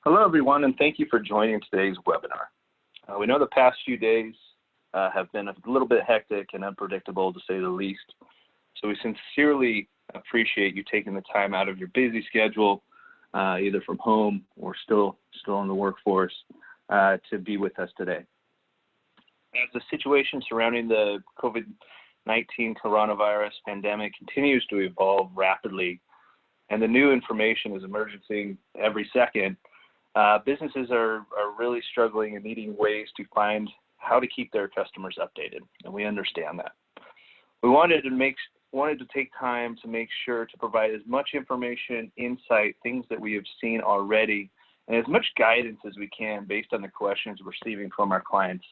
Hello, everyone, and thank you for joining today's webinar. We know the past few days have been a little bit hectic and unpredictable, to say the least. So we sincerely appreciate you taking the time out of your busy schedule, either from home or still in the workforce, to be with us today. As the situation surrounding the COVID-19 coronavirus pandemic continues to evolve rapidly, and the new information is emerging every second, businesses are really struggling and needing ways to find how to keep their customers updated, and we understand that. We wanted to take time to make sure to provide as much information, insight, things that we have seen already, and as much guidance as we can based on the questions we're receiving from our clients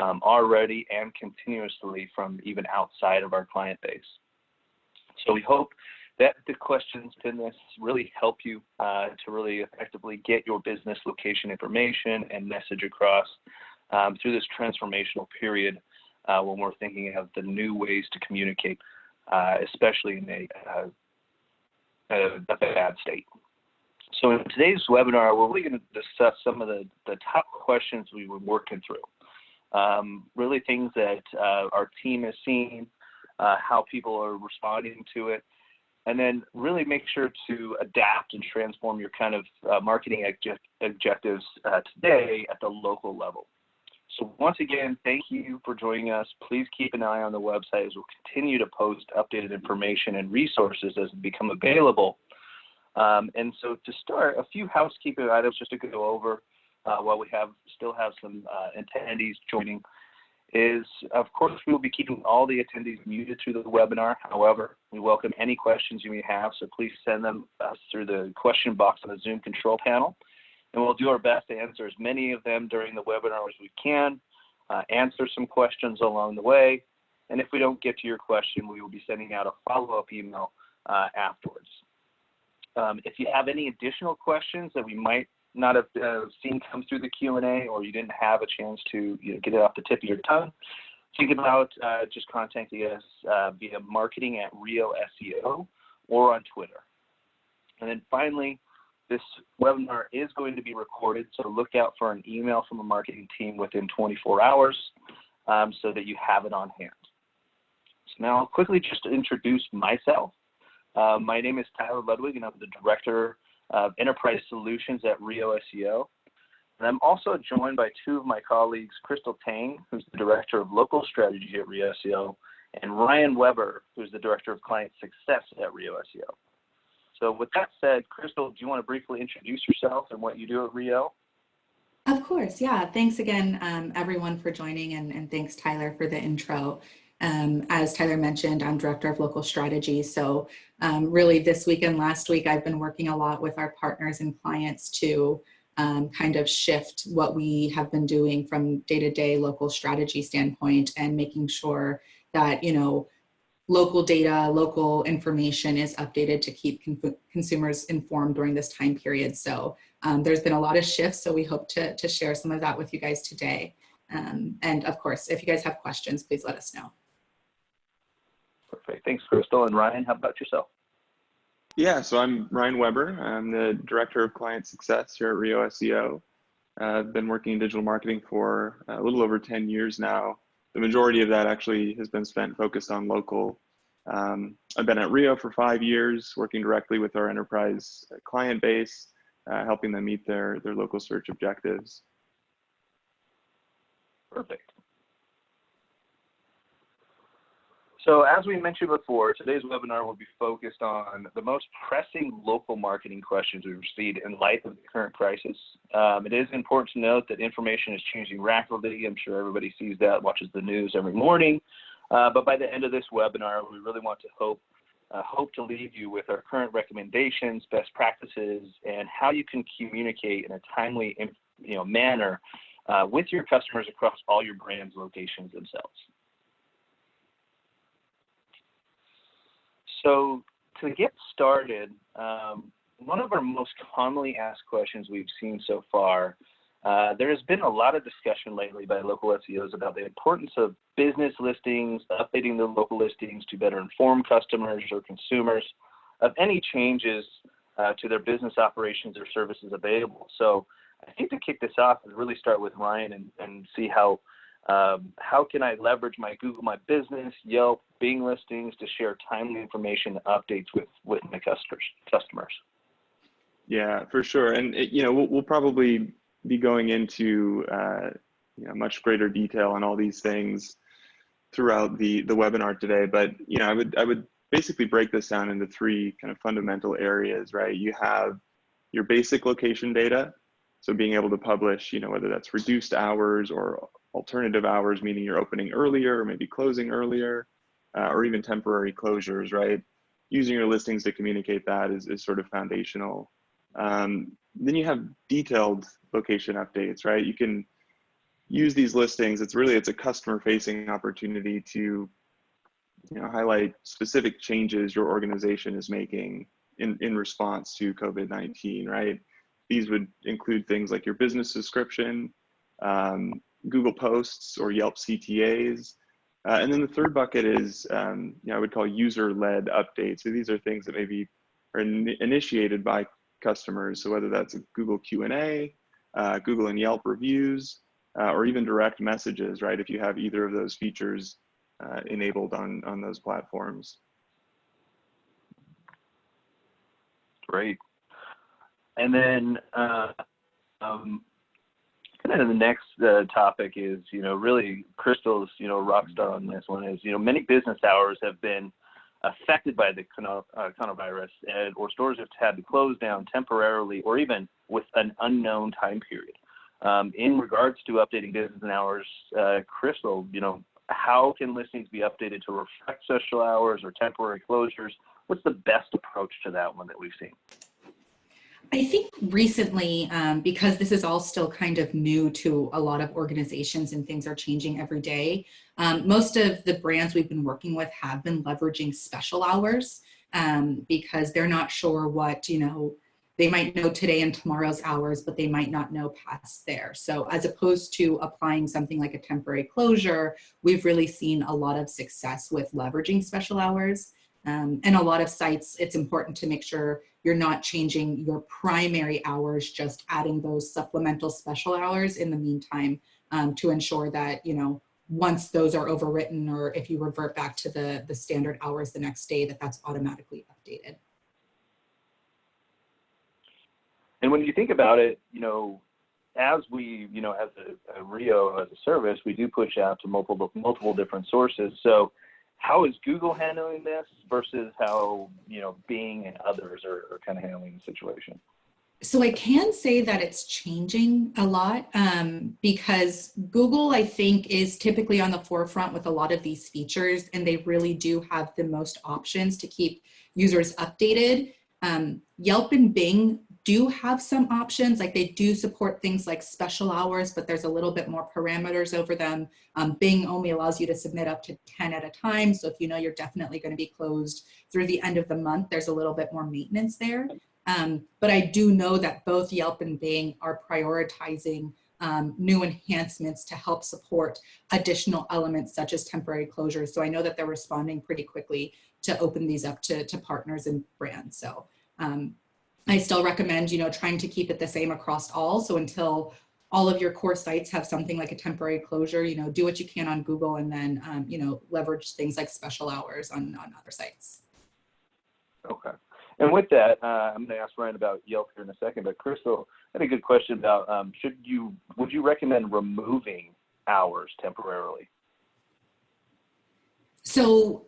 already and continuously from even outside of our client base. So we hope that the questions in this really help you to really effectively get your business location information and message across through this transformational period when we're thinking of the new ways to communicate, especially in a bad state. So in today's webinar, we're really going to discuss some of the top questions we were working through. Really things that our team has seen, how people are responding to it, and then really make sure to adapt and transform your kind of marketing objectives today at the local level. So once again, thank you for joining us. Please keep an eye on the website as we'll continue to post updated information and resources as they become available. And so to start, a few housekeeping items just to go over while we still have some attendees joining is, of course, we will be keeping all the attendees muted through the webinar. However, we welcome any questions you may have, so please send them through the question box on the Zoom control panel, and we'll do our best to answer as many of them during the webinar as we can, answer some questions along the way, and if we don't get to your question, we will be sending out a follow-up email afterwards. If you have any additional questions that we might not have seen come through the Q&A, or you didn't have a chance to get it off the tip of your tongue, think about just contacting us via marketing@RioSEO or on Twitter. And then finally, this webinar is going to be recorded, so look out for an email from the marketing team within 24 hours so that you have it on hand. So now I'll quickly just introduce myself. My name is Tyler Ludwig, and I'm the Director of Enterprise Solutions at RioSEO. And I'm also joined by two of my colleagues, Crystal Tang, who's the Director of Local Strategy at RioSEO, and Ryan Weber, who's the Director of Client Success at RioSEO. So with that said, Crystal, do you want to briefly introduce yourself and what you do at Rio? Of course, yeah. Thanks again, everyone, for joining, and thanks, Tyler, for the intro. As Tyler mentioned, I'm Director of Local Strategy. So really this week and last week, I've been working a lot with our partners and clients to kind of shift what we have been doing from day-to-day local strategy standpoint, and making sure that, local data, local information is updated to keep consumers informed during this time period. So there's been a lot of shifts, so we hope to share some of that with you guys today. And of course, if you guys have questions, please let us know. Perfect. Thanks, Crystal. And Ryan, how about yourself? Yeah, so I'm Ryan Weber. I'm the Director of Client Success here at RioSEO. I've been working in digital marketing for a little over 10 years now. The majority of that actually has been spent focused on local. I've been at Rio for 5 years, working directly with our enterprise client base, helping them meet their local search objectives. Perfect. So as we mentioned before, today's webinar will be focused on the most pressing local marketing questions we've received in light of the current crisis. It is important to note that information is changing rapidly. I'm sure everybody sees that, watches the news every morning. But by the end of this webinar, we really want to hope to leave you with our current recommendations, best practices, and how you can communicate in a timely manner with your customers across all your brands' locations themselves. So to get started, one of our most commonly asked questions we've seen so far, there has been a lot of discussion lately by local SEOs about the importance of business listings, updating the local listings to better inform customers or consumers of any changes to their business operations or services available. So I think to kick this off is really start with Ryan and see how can I leverage my Google My Business, Yelp, Bing listings to share timely information and updates with my customers. Yeah, for sure. And we'll probably be going into much greater detail on all these things throughout the webinar today. But I would basically break this down into three kind of fundamental areas, right? You have your basic location data, so being able to publish, whether that's reduced hours or alternative hours, meaning you're opening earlier or maybe closing earlier, or even temporary closures, right? Using your listings to communicate that is sort of foundational. Then you have detailed location updates, right? You can use these listings. It's a customer-facing opportunity to highlight specific changes your organization is making in response to COVID-19, right? These would include things like your business description, Google Posts or Yelp CTAs. And then the third bucket is, I would call user-led updates. So these are things that maybe are initiated by customers. So whether that's a Google Q&A, Google and Yelp reviews, or even direct messages, right? If you have either of those features enabled on those platforms. Great. And then kind of the next topic is, really Crystal's, rock star on this one is, many business hours have been affected by the coronavirus, or stores have had to close down temporarily or even with an unknown time period. In regards to updating business hours, Crystal, how can listings be updated to reflect social hours or temporary closures? What's the best approach to that one that we've seen? I think recently, because this is all still kind of new to a lot of organizations and things are changing every day, most of the brands we've been working with have been leveraging special hours because they're not sure what, they might know today and tomorrow's hours, but they might not know past there. So as opposed to applying something like a temporary closure, we've really seen a lot of success with leveraging special hours. And a lot of sites, it's important to make sure you're not changing your primary hours, just adding those supplemental special hours in the meantime to ensure that, once those are overwritten or if you revert back to the standard hours the next day, that's automatically updated. And when you think about it, as we, as a Rio, as a service, we do push out to multiple different sources. So how is Google handling this versus how, Bing and others are kind of handling the situation? So I can say that it's changing a lot because Google, I think, is typically on the forefront with a lot of these features, and they really do have the most options to keep users updated. Yelp and Bing do have some options, like they do support things like special hours, but there's a little bit more parameters over them. Bing only allows you to submit up to 10 at a time. So if you're definitely going to be closed through the end of the month, there's a little bit more maintenance there. But I do know that both Yelp and Bing are prioritizing new enhancements to help support additional elements such as temporary closures. So I know that they're responding pretty quickly to open these up to partners and brands. So I still recommend, trying to keep it the same across all. So until all of your core sites have something like a temporary closure, do what you can on Google and then, leverage things like special hours on other sites. Okay. And with that, I'm going to ask Ryan about Yelp here in a second, but Crystal, I had a good question about, would you recommend removing hours temporarily? So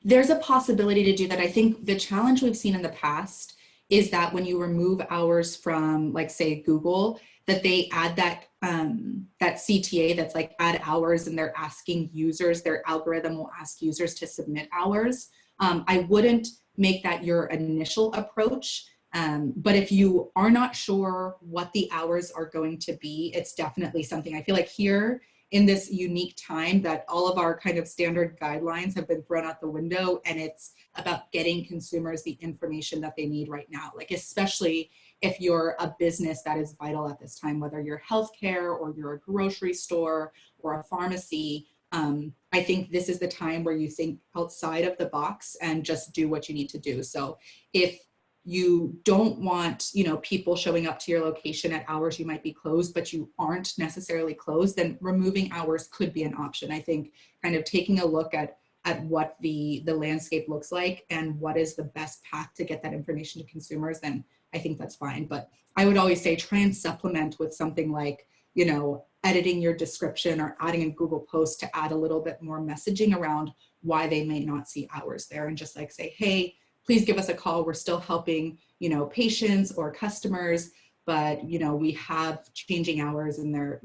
there's a possibility to do that. I think the challenge we've seen in the past is that when you remove hours from, like, say, Google, that they add that CTA that's like add hours, and they're asking users, their algorithm will ask users to submit hours. I wouldn't make that your initial approach, but if you are not sure what the hours are going to be, it's definitely something I feel like here in this unique time that all of our kind of standard guidelines have been thrown out the window, and it's about getting consumers the information that they need right now. Like, especially if you're a business that is vital at this time, whether you're healthcare or you're a grocery store or a pharmacy, I think this is the time where you think outside of the box and just do what you need to do. So if you don't want, people showing up to your location at hours you might be closed, but you aren't necessarily closed, then removing hours could be an option. I think kind of taking a look at what the landscape looks like and what is the best path to get that information to consumers, then I think that's fine. But I would always say try and supplement with something like, editing your description or adding a Google post to add a little bit more messaging around why they may not see hours there, and just like say, hey, please give us a call. We're still helping, patients or customers, but, we have changing hours and they're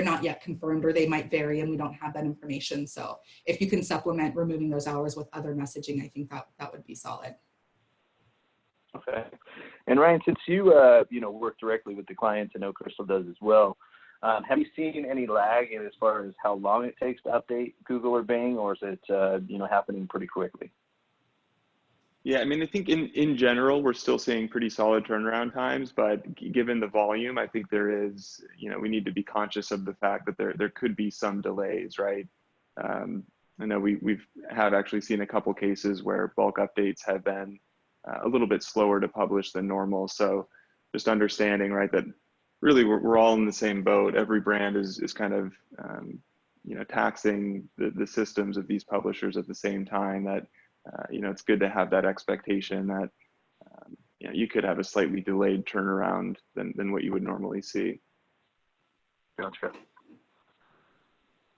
not yet confirmed, or they might vary and we don't have that information. So if you can supplement removing those hours with other messaging, I think that would be solid. Okay. And Ryan, since you, work directly with the clients, I know Crystal does as well, have you seen any lag in as far as how long it takes to update Google or Bing, or is it, happening pretty quickly? Yeah, I mean, I think in general, we're still seeing pretty solid turnaround times, but given the volume, I think there is, we need to be conscious of the fact that there could be some delays, right? I know we've actually seen a couple cases where bulk updates have been a little bit slower to publish than normal. So just understanding, right, that really we're all in the same boat. Every brand is kind of, taxing the systems of these publishers at the same time. That it's good to have that expectation that you could have a slightly delayed turnaround than what you would normally see. Gotcha.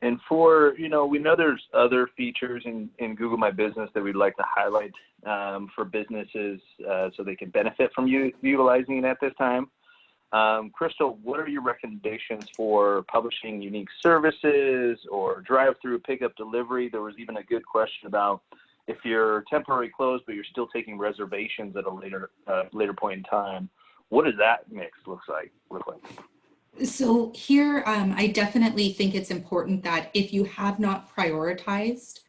And for, we know there's other features in Google My Business that we'd like to highlight for businesses so they can benefit from utilizing it at this time. Crystal, what are your recommendations for publishing unique services or drive-through pickup delivery? There was even a good question about if you're temporarily closed, but you're still taking reservations at a later point in time. What does that mix look like? So here, I definitely think it's important that if you have not prioritized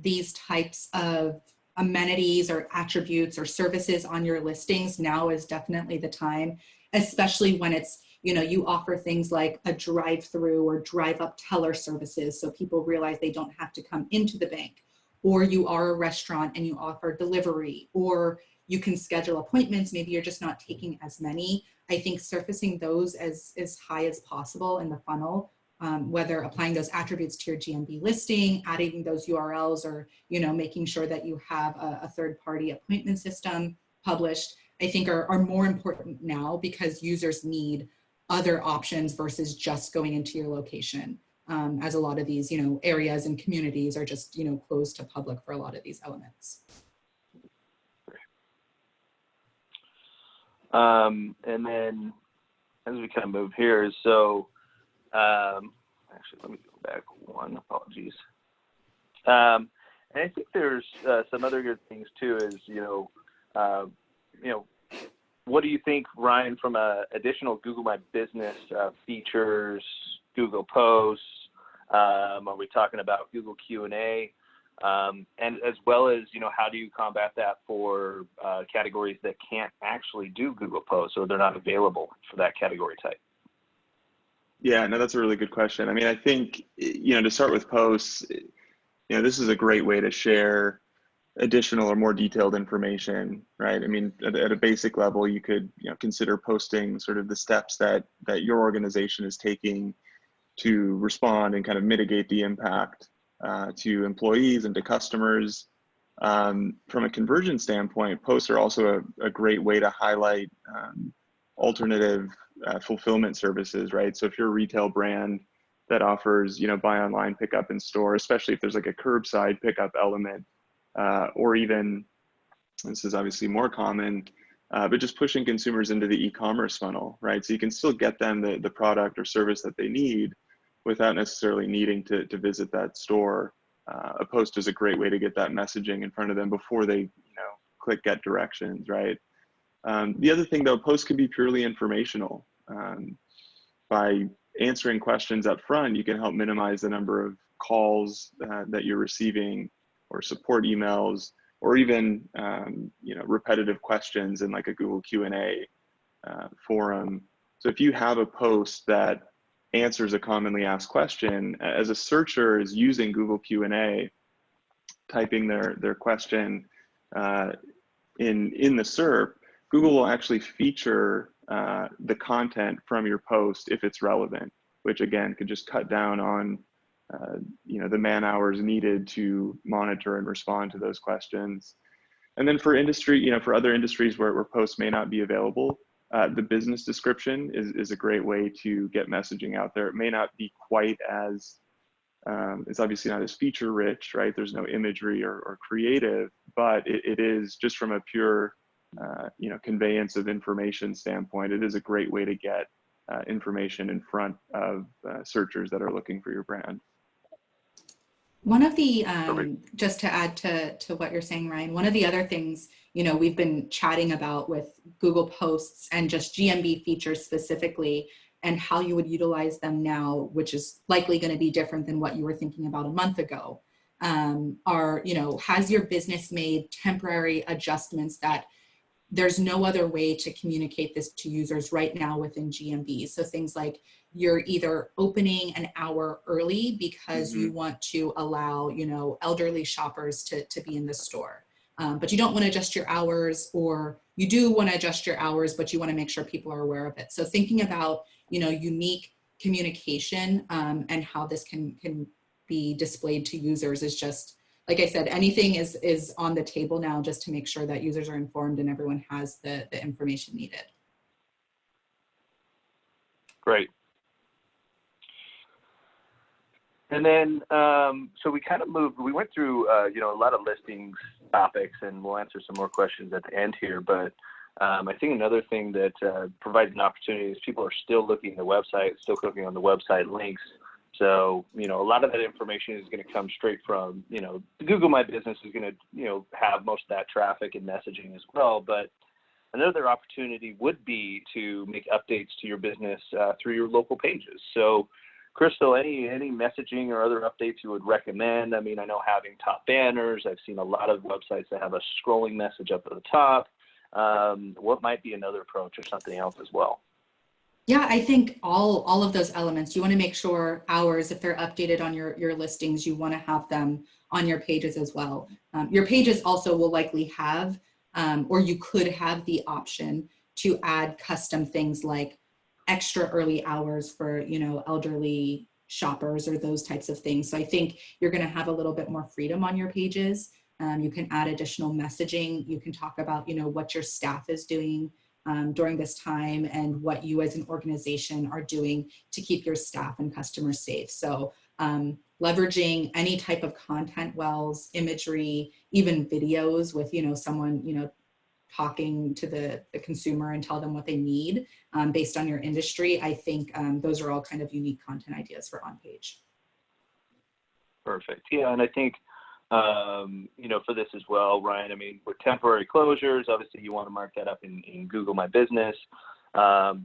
these types of amenities or attributes or services on your listings, now is definitely the time, especially when it's, you offer things like a drive-through or drive-up teller services, so people realize they don't have to come into the bank, or you are a restaurant and you offer delivery, or you can schedule appointments, maybe you're just not taking as many. I think surfacing those as high as possible in the funnel, whether applying those attributes to your GMB listing, adding those URLs, or making sure that you have a third-party appointment system published, I think are more important now because users need other options versus just going into your location. As a lot of these, areas and communities are just, closed to public for a lot of these elements. And then as we kind of move here, so actually, let me go back one, apologies. And I think there's some other good things too is, what do you think, Ryan, from additional Google My Business features, Google Posts, are we talking about Google Q&A, and as well as, how do you combat that for categories that can't actually do Google Posts, or they're not available for that category type? Yeah, no, that's a really good question. I mean, I think, to start with posts, this is a great way to share additional or more detailed information, right? I mean, at a basic level, you could, consider posting sort of the steps that your organization is taking to respond and kind of mitigate the impact to employees and to customers. From a conversion standpoint, posts are also a great way to highlight alternative fulfillment services, right? So if you're a retail brand that offers, buy online, pick up in store, especially if there's like a curbside pickup element, or even, this is obviously more common, but just pushing consumers into the e-commerce funnel, right? So you can still get them the product or service that they need without necessarily needing to visit that store. A post is a great way to get that messaging in front of them before they, click get directions, right? The other thing though, posts can be purely informational. By answering questions up front, you can help minimize the number of calls that you're receiving, or support emails, or even repetitive questions in like a Google Q&A forum. So if you have a post that answers a commonly asked question, as a searcher is using Google Q&A, typing their question, in the SERP, Google will actually feature the content from your post if it's relevant, which again could just cut down on the man hours needed to monitor and respond to those questions. And then for industry, for other industries where posts may not be available, the business description is a great way to get messaging out there. It may not be quite as, it's obviously not as feature rich, right? There's no imagery or creative, but it is just from a pure, conveyance of information standpoint, it is a great way to get information in front of searchers that are looking for your brand. One of the, just to add to what you're saying, Ryan, one of the other things, we've been chatting about with Google Posts and just GMB features specifically, and how you would utilize them now, which is likely going to be different than what you were thinking about a month ago, has your business made temporary adjustments that there's no other way to communicate this to users right now within GMB? So things like you're either opening an hour early because you want to allow, elderly shoppers to be in the store, but you don't want to adjust your hours, or you do want to adjust your hours, but you want to make sure people are aware of it. So thinking about, unique communication and how this can be displayed to users is just, like I said, anything is on the table now just to make sure that users are informed and everyone has the information needed. Great. And then, so we kind of we went through, a lot of listings topics, and we'll answer some more questions at the end here. But I think another thing that provides an opportunity is people are still looking at the website, still clicking on the website links. So, a lot of that information is going to come straight from, Google My Business is going to, have most of that traffic and messaging as well. But another opportunity would be to make updates to your business through your local pages. So, Crystal, any messaging or other updates you would recommend? I mean, I know having top banners, I've seen a lot of websites that have a scrolling message up at the top. What might be another approach or something else as well? Yeah, I think all of those elements, you want to make sure hours, if they're updated on your listings, you want to have them on your pages as well. Your pages also will likely have, or you could have the option to add custom things like extra early hours for, elderly shoppers or those types of things. So I think you're going to have a little bit more freedom on your pages. You can add additional messaging. You can talk about, what your staff is doing during this time and what you as an organization are doing to keep your staff and customers safe. So leveraging any type of content wells, imagery, even videos with, someone, talking to the consumer and tell them what they need based on your industry. I think those are all kind of unique content ideas for on-page. Perfect. Yeah, and I think, for this as well, Ryan, I mean, with temporary closures, obviously you want to mark that up in Google My Business. I've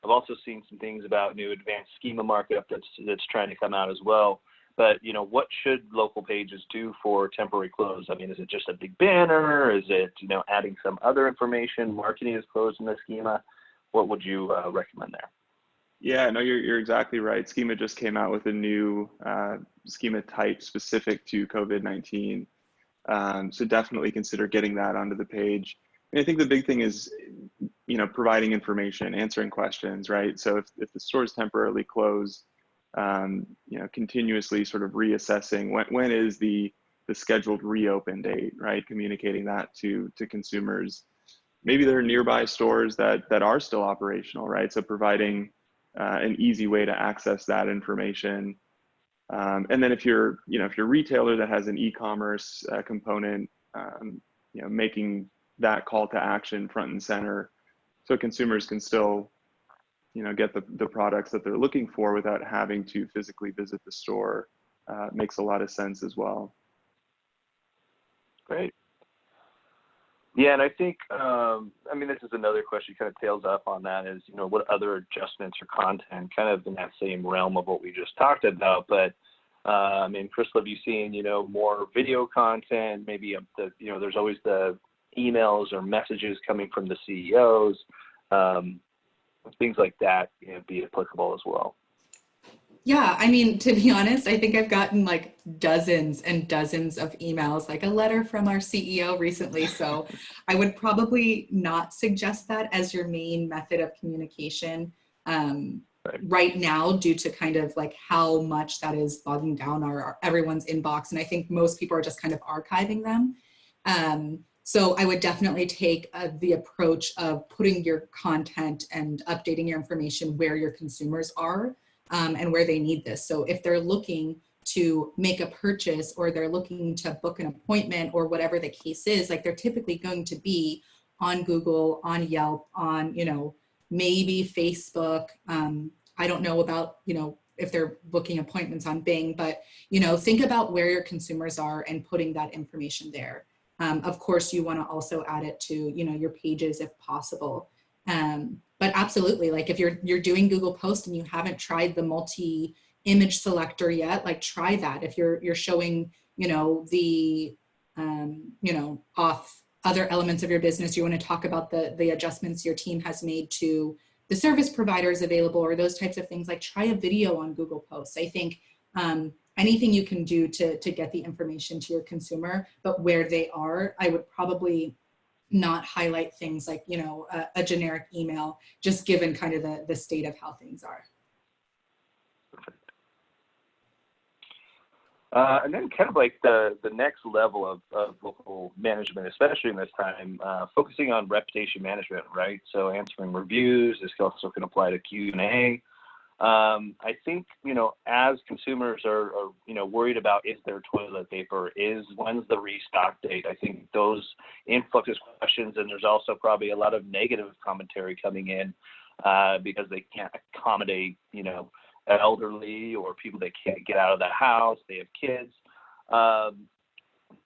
also seen some things about new advanced schema markup that's trying to come out as well. But, what should local pages do for temporary close? I mean, is it just a big banner? Is it, adding some other information? Marketing is closed in the schema. What would you recommend there? Yeah, no, you're exactly right. Schema just came out with a new schema type specific to COVID-19. So definitely consider getting that onto the page. And I think the big thing is, providing information, answering questions, right? So if the store is temporarily closed, continuously sort of reassessing when is the scheduled reopen date, right? Communicating that to consumers. Maybe there are nearby stores that are still operational, right? So providing an easy way to access that information. And then if you're a retailer that has an e-commerce component, making that call to action front and center so consumers can still, get the products that they're looking for without having to physically visit the store makes a lot of sense as well. Great. Yeah, and I think, this is another question kind of tails up on that is, what other adjustments or content kind of in that same realm of what we just talked about. But, Crystal, have you seen, more video content, maybe there's always the emails or messages coming from the CEOs, things like that, be applicable as well? Yeah, I mean, to be honest, I think I've gotten like dozens and dozens of emails, like a letter from our CEO recently. So I would probably not suggest that as your main method of communication Right. right now, due to kind of like how much that is bogging down our everyone's inbox. And I think most people are just kind of archiving them. So I would definitely take the approach of putting your content and updating your information where your consumers are, and where they need this. So if they're looking to make a purchase, or they're looking to book an appointment, or whatever the case is, like they're typically going to be on Google, on Yelp, on, maybe Facebook. I don't know about, if they're booking appointments on Bing, but, think about where your consumers are and putting that information there. Of course, you want to also add it to, your pages if possible. But absolutely, like if you're doing Google Post and you haven't tried the multi-image selector yet, like try that. If you're showing, the, off other elements of your business, you want to talk about the adjustments your team has made to the service providers available, or those types of things, like try a video on Google Posts. I think anything you can do to get the information to your consumer, but where they are, I would probably not highlight things like, a generic email, just given kind of the state of how things are. And then kind of like the next level of local management, especially in this time, focusing on reputation management, right? So answering reviews, this also can apply to Q&A. I think, as consumers are worried about is there toilet paper, when's the restock date, I think those influx of questions, and there's also probably a lot of negative commentary coming in because they can't accommodate, elderly or people that can't get out of the house, they have kids.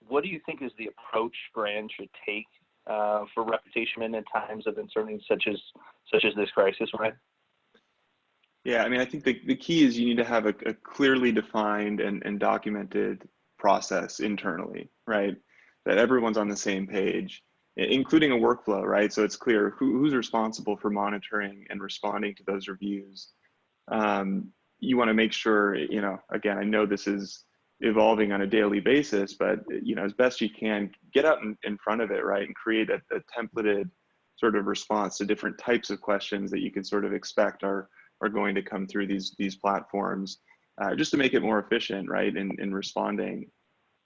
What do you think is the approach brands should take for reputation in times of uncertainty such as this crisis, right? Yeah, I mean, I think the key is you need to have a clearly defined and documented process internally, right? That everyone's on the same page, including a workflow, right? So it's clear who's responsible for monitoring and responding to those reviews. You want to make sure, again, I know this is evolving on a daily basis, but, as best you can, get out in front of it, right? And create a templated sort of response to different types of questions that you can sort of expect are going to come through these platforms, just to make it more efficient, right, in responding.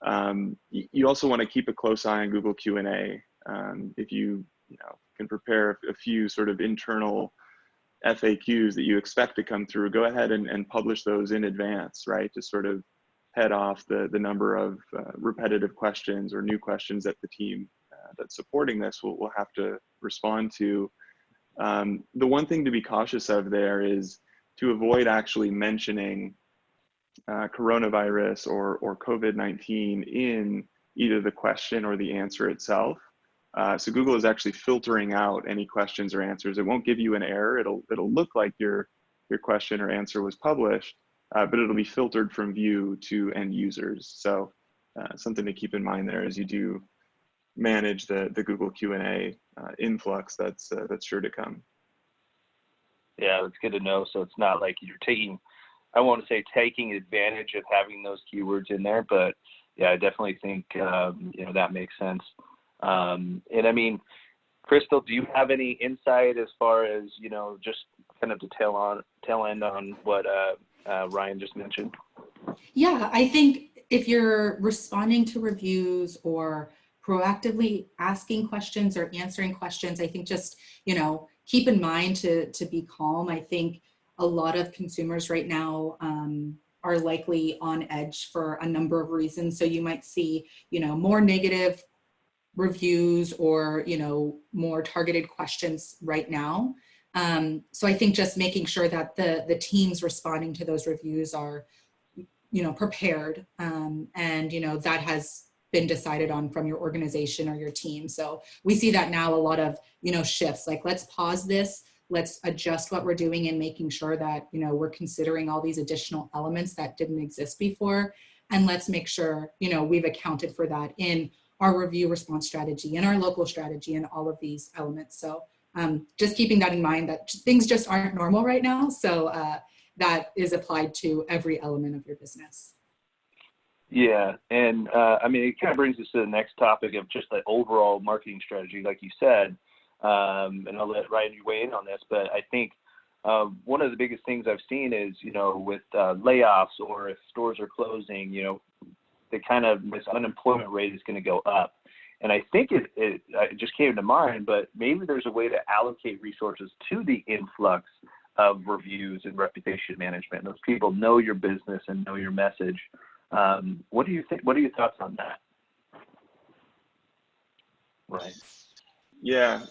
You also want to keep a close eye on Google Q&A. If you can prepare a few sort of internal FAQs that you expect to come through, go ahead and publish those in advance, right, to sort of head off the number of repetitive questions or new questions that the team that's supporting this will have to respond to. The one thing to be cautious of there is to avoid actually mentioning coronavirus or COVID-19 in either the question or the answer itself. So Google is actually filtering out any questions or answers. It won't give you an error. It'll look like your question or answer was published, but it'll be filtered from view to end users. So something to keep in mind there as you do manage the Google Q&A influx that's sure to come. Yeah, that's good to know. So it's not like you're I want to say taking advantage of having those keywords in there, but yeah, I definitely think that makes sense. And I mean, Crystal, do you have any insight as far as just kind of the tail end on what Ryan just mentioned? Yeah, I think if you're responding to reviews or proactively asking questions or answering questions, I think just, keep in mind to be calm. I think a lot of consumers right now are likely on edge for a number of reasons. So you might see, more negative reviews or, more targeted questions right now. So I think just making sure that the teams responding to those reviews are, prepared, and, that has been decided on from your organization or your team. So we see that now a lot of, shifts, like let's pause this, let's adjust what we're doing and making sure that, we're considering all these additional elements that didn't exist before. And let's make sure, we've accounted for that in our review response strategy and our local strategy and all of these elements. So just keeping that in mind, that things just aren't normal right now. So that is applied to every element of your business. Yeah, and I mean, it kind of brings us to the next topic of just the overall marketing strategy, like you said, and I'll let Ryan weigh in on this, but I think one of the biggest things I've seen is, with layoffs or if stores are closing, this unemployment rate is going to go up. And I think it just came to mind, but maybe there's a way to allocate resources to the influx of reviews and reputation management. Those people know your business and know your message. What do you think? What are your thoughts on that? Right. Yeah.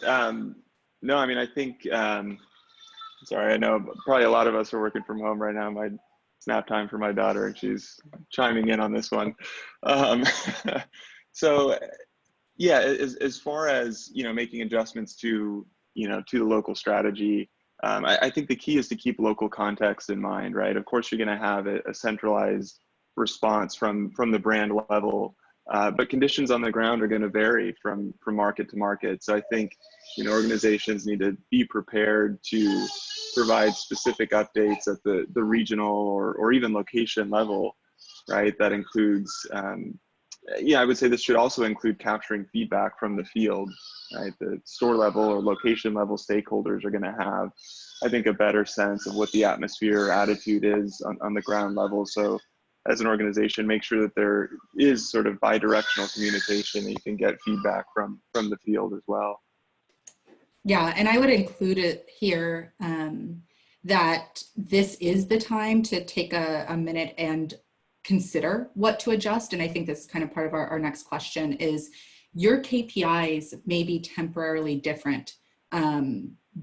No, I mean, I think, sorry, I know probably a lot of us are working from home right now. My nap time for my daughter, and she's chiming in on this one. So yeah, as far as, making adjustments to, to the local strategy, I think the key is to keep local context in mind, right? Of course, you're going to have a centralized response from the brand level, but conditions on the ground are going to vary from market to market. So I think, organizations need to be prepared to provide specific updates at the regional or even location level, right? That includes, I would say this should also include capturing feedback from the field, right? The store level or location level stakeholders are going to have, I think, a better sense of what the atmosphere or attitude is on the ground level. So as an organization, make sure that there is sort of bi-directional communication and you can get feedback from the field as well. Yeah, and I would include it here that this is the time to take a minute and consider what to adjust. And I think this is kind of part of our next question is your KPIs may be temporarily different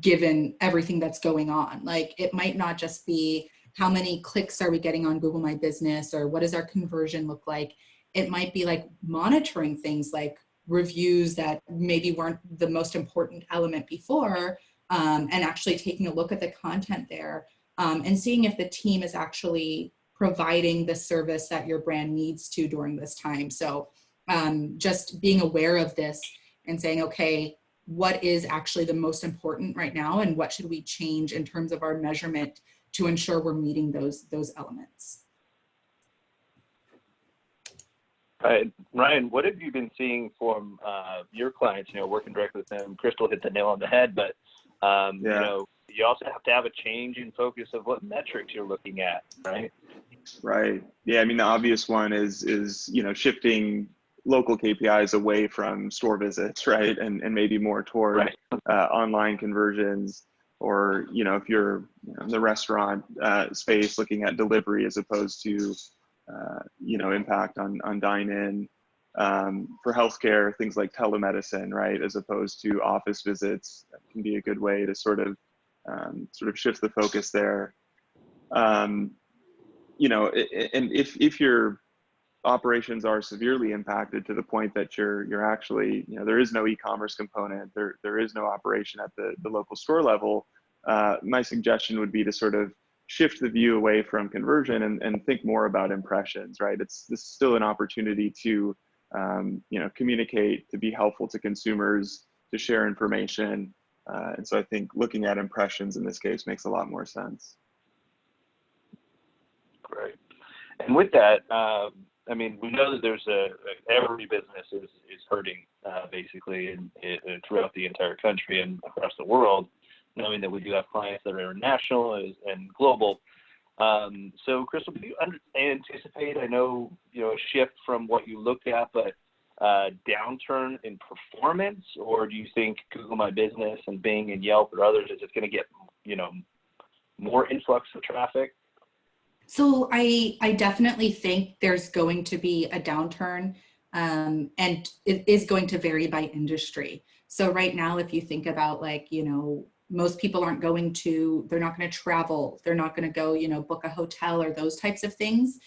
given everything that's going on. Like it might not just be how many clicks are we getting on Google My Business or what does our conversion look like? It might be like monitoring things like reviews that maybe weren't the most important element before and actually taking a look at the content there and seeing if the team is actually providing the service that your brand needs to during this time. So just being aware of this and saying, okay, what is actually the most important right now and what should we change in terms of our measurement to ensure we're meeting those elements. Ryan, what have you been seeing from your clients, working directly with them? Crystal hit the nail on the head, but you also have to have a change in focus of what metrics you're looking at, right? Right. Yeah. I mean, the obvious one is shifting local KPIs away from store visits, right? And maybe more toward online conversions, or, if you're in the restaurant space, looking at delivery as opposed to, impact on dine-in. For healthcare, things like telemedicine, right? As opposed to office visits can be a good way to sort of shift the focus there. And if your operations are severely impacted to the point that you're actually, there is no e-commerce component, there is no operation at the local store level, my suggestion would be to sort of shift the view away from conversion and think more about impressions, right? This is still an opportunity to, communicate, to be helpful to consumers, to share information. And so I think looking at impressions in this case makes a lot more sense. Great. And with that, I mean, we know that there's every business is hurting basically throughout the entire country and across the world, knowing that we do have clients that are national and global. So Crystal, do you anticipate, I know, a shift from what you looked at, but downturn in performance, or do you think Google My Business and Bing and Yelp or others is just going to get, more influx of traffic? So I definitely think there's going to be a downturn and it is going to vary by industry. So right now, if you think about most people they're not going to travel, they're not going to go, book a hotel or those types of things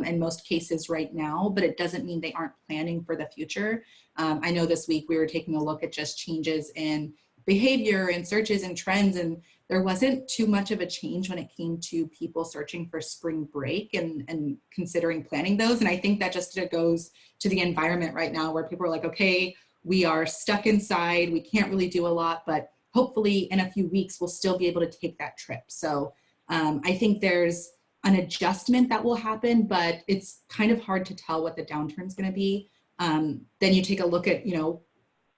in most cases right now, but it doesn't mean they aren't planning for the future. I know this week we were taking a look at just changes in behavior and searches and trends, and there wasn't too much of a change when it came to people searching for spring break and considering planning those. And I think that just goes to the environment right now where people are like, okay, we are stuck inside, we can't really do a lot, but hopefully in a few weeks, we'll still be able to take that trip. So I think there's an adjustment that will happen, but it's kind of hard to tell what the downturn is going to be. Then you take a look at,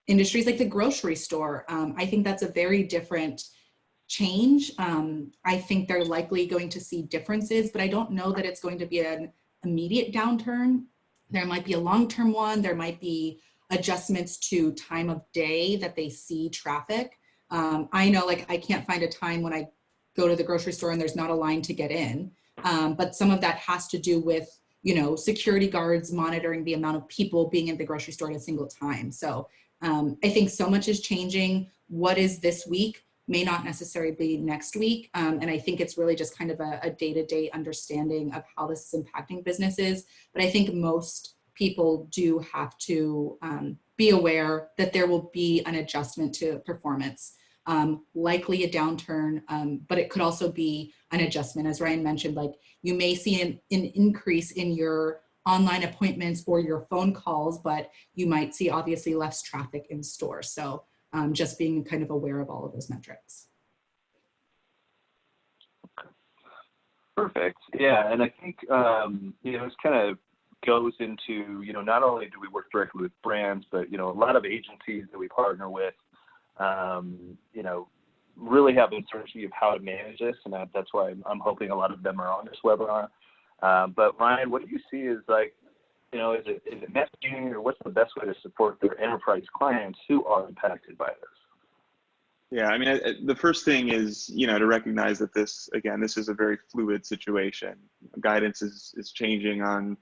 industries like the grocery store. I think that's a very different change. I think they're likely going to see differences, but I don't know that it's going to be an immediate downturn. There might be a long-term one. There might be adjustments to time of day that they see traffic. I know, like, I can't find a time when I go to the grocery store and there's not a line to get in. But some of that has to do with, security guards monitoring the amount of people being in the grocery store at a single time. So I think so much is changing. What is this week may not necessarily be next week. And I think it's really just kind of a day-to-day understanding of how this is impacting businesses. But I think most people do have to be aware that there will be an adjustment to performance, likely a downturn, but it could also be an adjustment. As Ryan mentioned, like, you may see an increase in your online appointments or your phone calls, but you might see obviously less traffic in store. So just being kind of aware of all of those metrics. Perfect. Yeah, and I think this kind of goes into not only do we work directly with brands, but a lot of agencies that we partner with, really have a strategy of how to manage this, and that's why I'm hoping a lot of them are on this webinar. But Ryan, what do you see as, like, is it messaging, or what's the best way to support their enterprise clients who are impacted by this? Yeah, I mean, the first thing is, to recognize that this is a very fluid situation. Guidance is changing on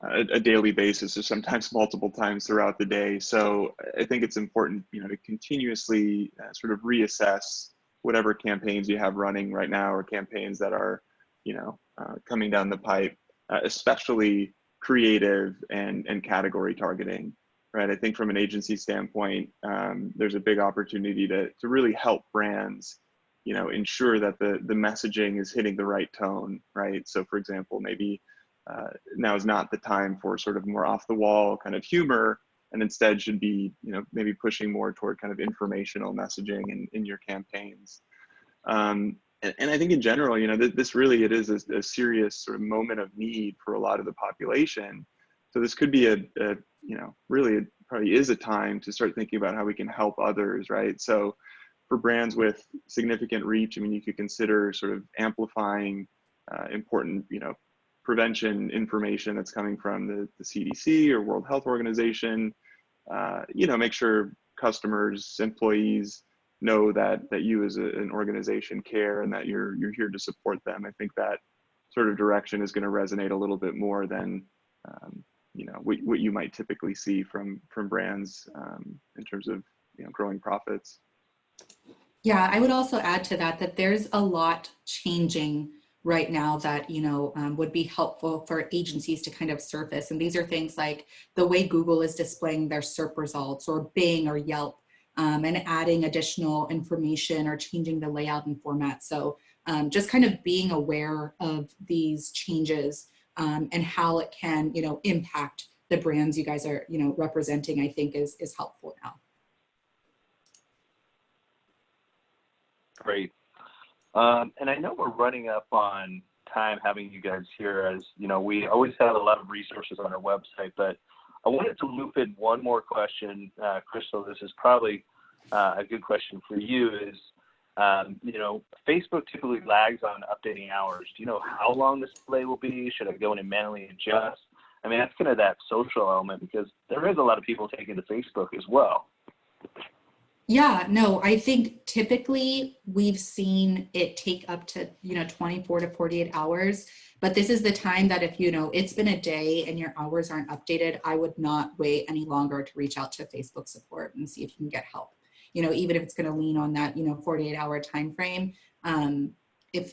a daily basis, or sometimes multiple times throughout the day. So I think it's important, to continuously sort of reassess whatever campaigns you have running right now, or campaigns that are, coming down the pipe, especially creative and category targeting. Right. I think from an agency standpoint, there's a big opportunity to really help brands, ensure that the messaging is hitting the right tone. Right. So, for example, maybe now is not the time for sort of more off the wall kind of humor, and instead should be, maybe pushing more toward kind of informational messaging in your campaigns. And I think in general, this really, it is a serious sort of moment of need for a lot of the population. So this could be really, it probably is a time to start thinking about how we can help others, right? So for brands with significant reach, I mean, you could consider sort of amplifying important, prevention information that's coming from the CDC or World Health Organization. Make sure customers, employees know that you as an organization care, and that you're here to support them. I think that sort of direction is going to resonate a little bit more than what you might typically see from brands in terms of growing profits. Yeah, I would also add to that there's a lot changing right now that would be helpful for agencies to kind of surface. And these are things like the way Google is displaying their SERP results, or Bing or Yelp, and adding additional information or changing the layout and format. So just kind of being aware of these changes and how it can impact the brands you guys are representing, I think is helpful now. Great. And I know we're running up on time having you guys here, as we always have a lot of resources on our website, but I wanted to loop in one more question. Crystal, this is probably a good question for you, is Facebook typically lags on updating hours. Do you know how long this delay will be? Should I go in and manually adjust? I mean, that's kind of that social element, because there is a lot of people taking to Facebook as well. Yeah, no, I think typically we've seen it take up to 24 to 48 hours, but this is the time that if it's been a day and your hours aren't updated, I would not wait any longer to reach out to Facebook support and see if you can get help. Even if it's going to lean on that 48-hour time frame. If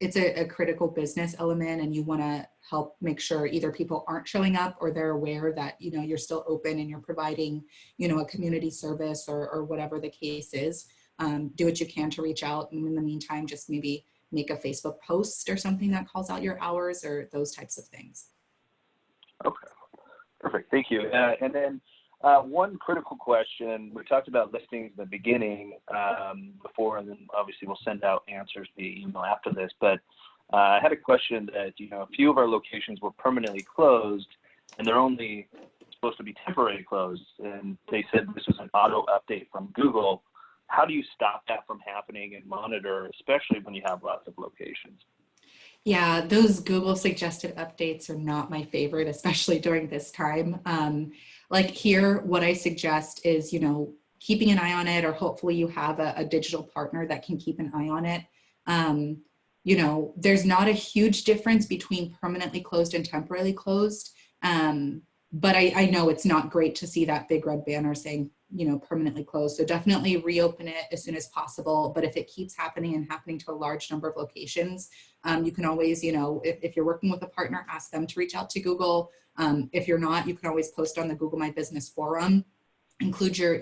it's a critical business element and you want to help make sure either people aren't showing up, or they're aware that you're still open and you're providing a community service, or whatever the case is, do what you can to reach out. And in the meantime, just maybe make a Facebook post or something that calls out your hours, or those types of things. Okay, perfect. Thank you. And then One critical question, we talked about listings in the beginning before, and then obviously we'll send out answers via email after this, but I had a question that, a few of our locations were permanently closed and they're only supposed to be temporarily closed. And they said this was an auto update from Google. How do you stop that from happening and monitor, especially when you have lots of locations? Yeah, those Google suggested updates are not my favorite, especially during this time. Like here, what I suggest is, keeping an eye on it, or hopefully you have a digital partner that can keep an eye on it. There's not a huge difference between permanently closed and temporarily closed. But I know it's not great to see that big red banner saying, permanently closed. So definitely reopen it as soon as possible. But if it keeps happening and happening to a large number of locations, you can always, if you're working with a partner, ask them to reach out to Google. If you're not, you can always post on the Google My Business forum, include your,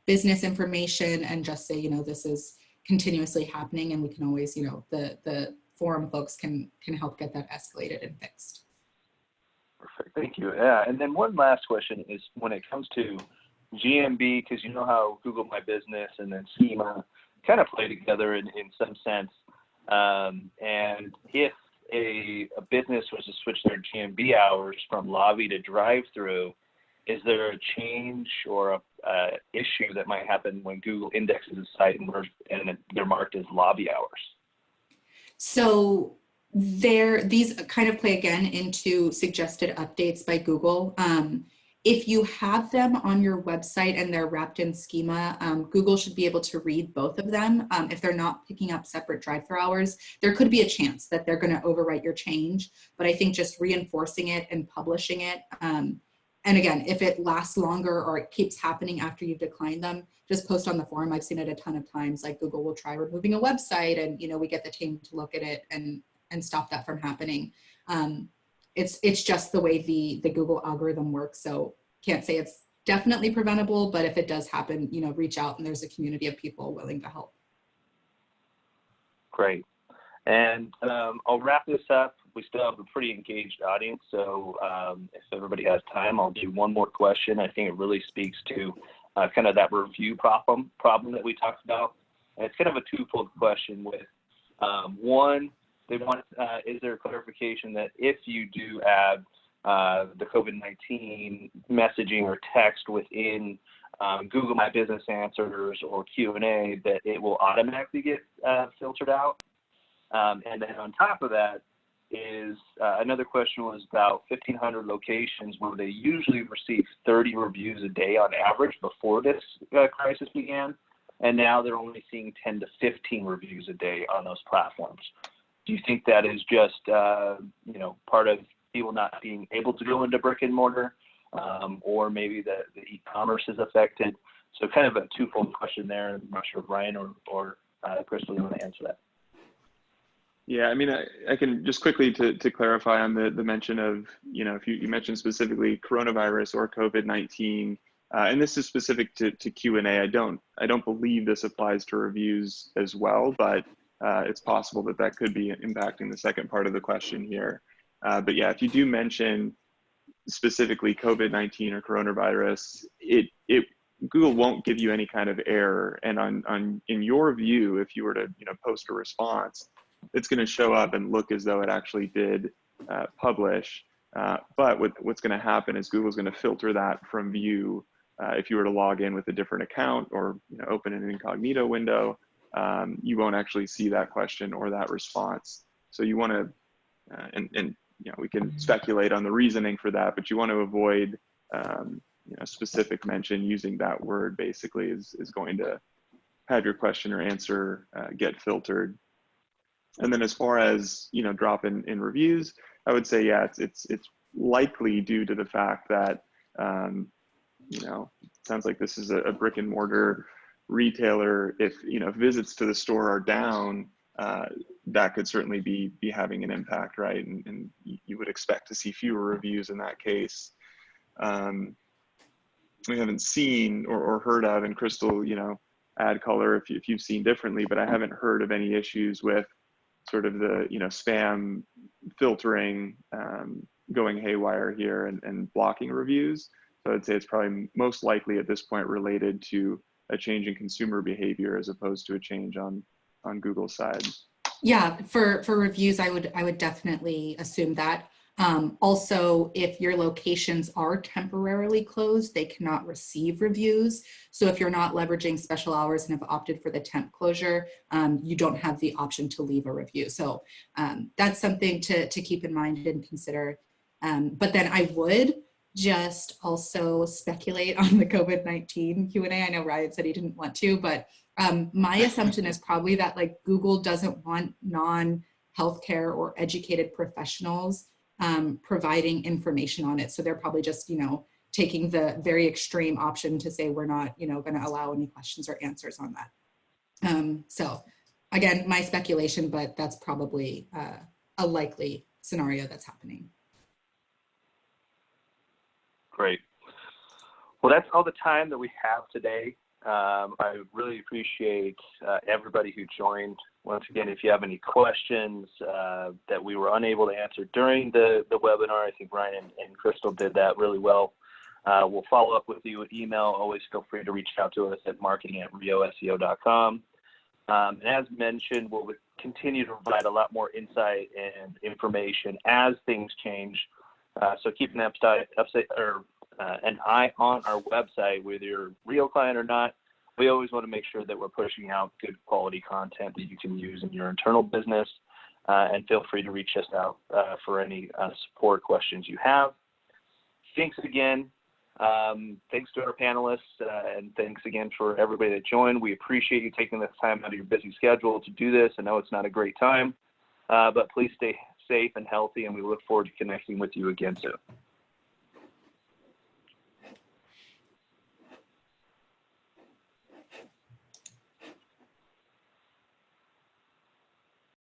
business information and just say, this is continuously happening, and we can always, the forum folks can help get that escalated and fixed. Perfect, thank you. Yeah, and then one last question is when it comes to GMB, because you know how Google My Business and then Schema kind of play together in some sense. And if a business was to switch their GMB hours from lobby to drive-through, is there a change or a issue that might happen when Google indexes a site and they're marked as lobby hours? So these kind of play again into suggested updates by Google. If you have them on your website and they're wrapped in schema, Google should be able to read both of them. If they're not picking up separate drive-through hours, there could be a chance that they're going to overwrite your change. But I think just reinforcing it and publishing it, and again, if it lasts longer or it keeps happening after you've declined them, just post on the forum. I've seen it a ton of times. Like Google will try removing a website, and we get the team to look at it and stop that from happening. It's just the way the Google algorithm works. So can't say it's definitely preventable, but if it does happen, reach out, and there's a community of people willing to help. Great. And I'll wrap this up. We still have a pretty engaged audience, so if everybody has time, I'll do one more question. I think it really speaks to kind of that review problem that we talked about. And it's kind of a twofold question with one, they want, is there clarification that if you do add the COVID-19 messaging or text within Google My Business Answers or Q&A, that it will automatically get filtered out? And then on top of that is another question was about 1,500 locations where they usually receive 30 reviews a day on average before this crisis began, and now they're only seeing 10 to 15 reviews a day on those platforms. Do you think that is just part of people not being able to go into brick and mortar, or maybe the e-commerce is affected? So kind of a twofold question there. I'm not sure if Ryan or Crystal, you want to answer that. Yeah, I mean, I can just quickly to clarify on the mention of, if you mentioned specifically coronavirus or COVID-19, and this is specific to Q&A. I don't believe this applies to reviews as well, but it's possible that could be impacting the second part of the question here. But yeah, if you do mention specifically COVID-19 or coronavirus, Google won't give you any kind of error. And in your view, if you were to post a response, it's going to show up and look as though it actually did publish. But what's going to happen is Google's going to filter that from view. If you were to log in with a different account or open an incognito window, you won't actually see that question or that response. So you want to, and we can speculate on the reasoning for that, but you want to avoid specific mention using that word. Basically, is going to have your question or answer get filtered. And then as far as drop in reviews, I would say it's likely due to the fact that it sounds like this is a brick and mortar retailer. If visits to the store are down, that could certainly be having an impact, right? And you would expect to see fewer reviews in that case. We haven't seen or heard of, and Crystal, add color if you've seen differently, but I haven't heard of any issues with sort of the spam filtering going haywire here and blocking reviews. So I'd say it's probably most likely at this point related to a change in consumer behavior as opposed to a change on Google's side. Yeah, for reviews, I would definitely assume that. Also, if your locations are temporarily closed, they cannot receive reviews. So if you're not leveraging special hours and have opted for the temp closure, you don't have the option to leave a review. So that's something to keep in mind and consider. But then I would just also speculate on the COVID-19 Q&A. I know Ryan said he didn't want to, but my assumption is probably that like Google doesn't want non-healthcare or educated professionals providing information on it. So they're probably just, taking the very extreme option to say we're not, going to allow any questions or answers on that. So again, my speculation, but that's probably a likely scenario that's happening. Great. Well, that's all the time that we have today. I really appreciate everybody who joined. Once again, if you have any questions that we were unable to answer during the webinar, I think Ryan and Crystal did that really well. We'll follow up with you with email. Always feel free to reach out to us at marketing@rioseo.com. And as mentioned, we'll continue to provide a lot more insight and information as things change. So keep an eye on our website, whether you're a Rio client or not. We always want to make sure that we're pushing out good quality content that you can use in your internal business. And feel free to reach us out for any support questions you have. Thanks again. Thanks to our panelists, and thanks again for everybody that joined. We appreciate you taking this time out of your busy schedule to do this. I know it's not a great time, but please stay safe and healthy, and we look forward to connecting with you again soon.